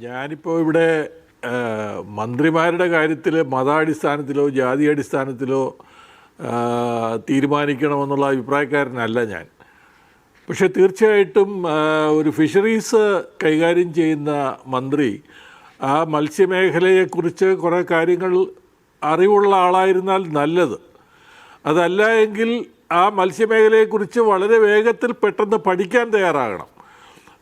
ഞാനിപ്പോൾ ഇവിടെ മന്ത്രിമാരുടെ കാര്യത്തിൽ മതാടിസ്ഥാനത്തിലോ ജാതി അടിസ്ഥാനത്തിലോ തീരുമാനിക്കണമെന്നുള്ള അഭിപ്രായക്കാരനല്ല ഞാൻ. പക്ഷേ തീർച്ചയായിട്ടും ഒരു ഫിഷറീസ് കൈകാര്യം ചെയ്യുന്ന മന്ത്രി ആ മത്സ്യമേഖലയെക്കുറിച്ച് കുറേ കാര്യങ്ങൾ അറിവുള്ള ആളായിരുന്നാൽ നല്ലത്. അതല്ല എങ്കിൽ ആ മത്സ്യമേഖലയെക്കുറിച്ച് വളരെ വേഗത്തിൽ പെട്ടെന്ന് പഠിക്കാൻ തയ്യാറാകണം.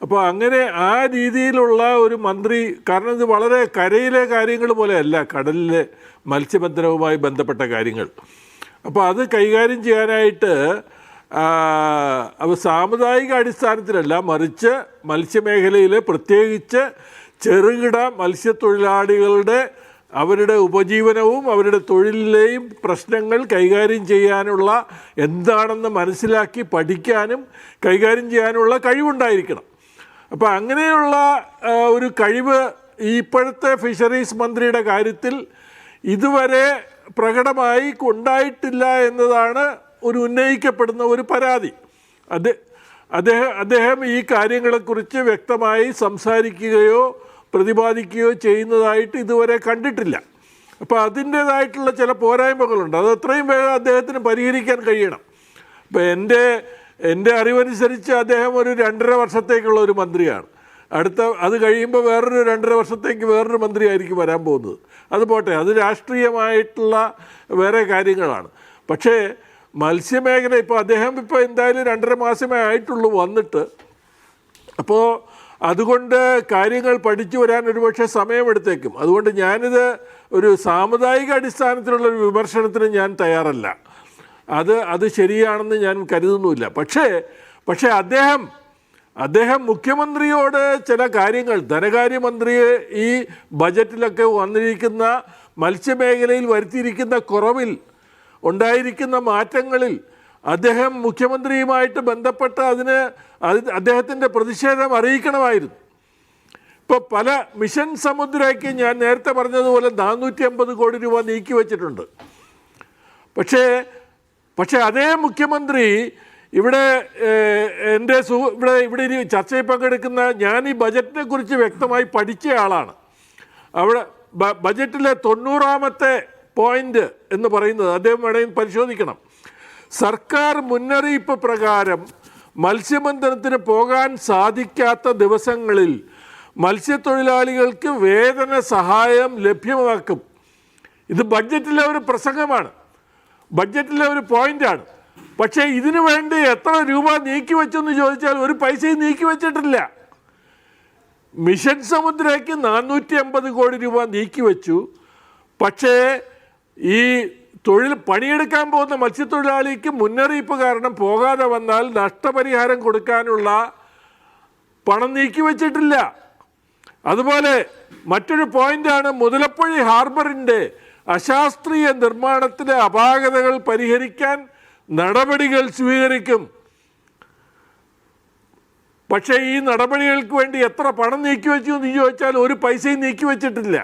അപ്പോൾ അങ്ങനെ ആ രീതിയിലുള്ള ഒരു മന്ത്രി, കാരണം ഇത് വളരെ കരയിലെ കാര്യങ്ങൾ പോലെയല്ല കടലിലെ മത്സ്യബന്ധനവുമായി ബന്ധപ്പെട്ട കാര്യങ്ങൾ. അപ്പോൾ അത് കൈകാര്യം ചെയ്യാനായിട്ട് സാമുദായിക അടിസ്ഥാനത്തിലല്ല, മറിച്ച് മത്സ്യമേഖലയിലെ പ്രത്യേകിച്ച് ചെറുകിട മത്സ്യത്തൊഴിലാളികളുടെ അവരുടെ ഉപജീവനവും അവരുടെ തൊഴിലിലെയും പ്രശ്നങ്ങൾ കൈകാര്യം ചെയ്യാനുള്ള എന്താണെന്ന് മനസ്സിലാക്കി പഠിക്കാനും കൈകാര്യം ചെയ്യാനുള്ള കഴിവുണ്ടായിരിക്കണം. അപ്പോൾ അങ്ങനെയുള്ള ഒരു കഴിവ് ഈ ഇപ്പോഴത്തെ ഫിഷറീസ് മന്ത്രിയുടെ കാര്യത്തിൽ ഇതുവരെ പ്രകടമായി ഉണ്ടായിട്ടില്ല എന്നതാണ് ഒരു ഉന്നയിക്കപ്പെടുന്ന ഒരു പരാതി. അദ്ദേഹം ഈ കാര്യങ്ങളെക്കുറിച്ച് വ്യക്തമായി സംസാരിക്കുകയോ പ്രതിപാദിക്കുകയോ ചെയ്യുന്നതായിട്ട് ഇതുവരെ കണ്ടിട്ടില്ല. അപ്പോൾ അതിൻ്റേതായിട്ടുള്ള ചില പോരായ്മകളുണ്ട്. അത് എത്രയും വേഗം അദ്ദേഹത്തിന് പരിഹരിക്കാൻ കഴിയണം. ഇപ്പോൾ എൻ്റെ അറിവനുസരിച്ച് അദ്ദേഹം ഒരു 2.5 വർഷത്തേക്കുള്ള ഒരു മന്ത്രിയാണ്. അത് കഴിയുമ്പോൾ വേറൊരു 2.5 വർഷത്തേക്ക് വേറൊരു മന്ത്രിയായിരിക്കും വരാൻ പോകുന്നത്. അത് പോട്ടെ, അത് രാഷ്ട്രീയമായിട്ടുള്ള വേറെ കാര്യങ്ങളാണ്. പക്ഷേ മത്സ്യമേഖല അദ്ദേഹം എന്തായാലും 2.5 മാസമേ ആയിട്ടുള്ളൂ വന്നിട്ട്. അപ്പോൾ അതുകൊണ്ട് കാര്യങ്ങൾ പഠിച്ചു വരാൻ ഒരുപക്ഷെ സമയമെടുത്തേക്കും. അതുകൊണ്ട് ഞാനിത് ഒരു സാമുദായിക അടിസ്ഥാനത്തിലുള്ളൊരു വിമർശനത്തിന് ഞാൻ തയ്യാറല്ല. അത് ശരിയാണെന്ന് ഞാൻ കരുതുന്നുമില്ല. പക്ഷേ അദ്ദേഹം മുഖ്യമന്ത്രിയോട് ചില കാര്യങ്ങൾ, ധനകാര്യമന്ത്രിയെ ഈ ബജറ്റിലൊക്കെ വന്നിരിക്കുന്ന മത്സ്യമേഖലയിൽ വരുത്തിയിരിക്കുന്ന കുറവിൽ ഉണ്ടായിരിക്കുന്ന മാറ്റങ്ങളിൽ അദ്ദേഹം മുഖ്യമന്ത്രിയുമായിട്ട് ബന്ധപ്പെട്ട് അദ്ദേഹത്തിൻ്റെ പ്രതിഷേധം അറിയിക്കണമായിരുന്നു. ഇപ്പോൾ പല മിഷൻ സമുദ്രയ്ക്ക് ഞാൻ നേരത്തെ പറഞ്ഞതുപോലെ 450 കോടി രൂപ നീക്കി വച്ചിട്ടുണ്ട്. പക്ഷേ അതേ മുഖ്യമന്ത്രി ഇവിടെ ഇവിടെ ചർച്ചയിൽ പങ്കെടുക്കുന്ന ഞാൻ ഈ ബജറ്റിനെ കുറിച്ച് വ്യക്തമായി പഠിച്ച ആളാണ്. അവിടെ ബജറ്റിലെ 90ാമത്തെ പോയിന്റ് എന്ന് പറയുന്നത് അദ്ദേഹം വേണമെങ്കിൽ പരിശോധിക്കണം. സർക്കാർ മുന്നറിയിപ്പ് പ്രകാരം മത്സ്യബന്ധനത്തിന് പോകാൻ സാധിക്കാത്ത ദിവസങ്ങളിൽ മത്സ്യത്തൊഴിലാളികൾക്ക് വേതന സഹായം ലഭ്യമാക്കും. ഇത് ബഡ്ജറ്റിലെ ഒരു പ്രസംഗമാണ്, ബഡ്ജറ്റിലെ ഒരു പോയിന്റാണ്. പക്ഷേ ഇതിനു വേണ്ടി എത്ര രൂപ നീക്കിവെച്ചെന്ന് ചോദിച്ചാൽ ഒരു പൈസയും നീക്കിവെച്ചിട്ടില്ല. മിഷൻ സമുദ്രയ്ക്ക് 450 കോടി രൂപ നീക്കിവെച്ചു. പക്ഷേ ഈ പണിയെടുക്കാൻ പോകുന്ന മത്സ്യത്തൊഴിലാളിക്ക് മുന്നറിയിപ്പ് കാരണം പോകാതെ വന്നാൽ നഷ്ടപരിഹാരം കൊടുക്കാനുള്ള പണം നീക്കിവെച്ചിട്ടില്ല. അതുപോലെ മറ്റൊരു പോയിന്റാണ് മുതലപ്പുഴി ഹാർബറിൻ്റെ അശാസ്ത്രീയ നിർമ്മാണത്തിലെ അപാകതകൾ പരിഹരിക്കാൻ നടപടികൾ സ്വീകരിക്കും. പക്ഷേ ഈ നടപടികൾക്ക് വേണ്ടി എത്ര പണം നീക്കിവെച്ചു എന്ന് ചോദിച്ചാൽ ഒരു പൈസയും നീക്കിവെച്ചിട്ടില്ല.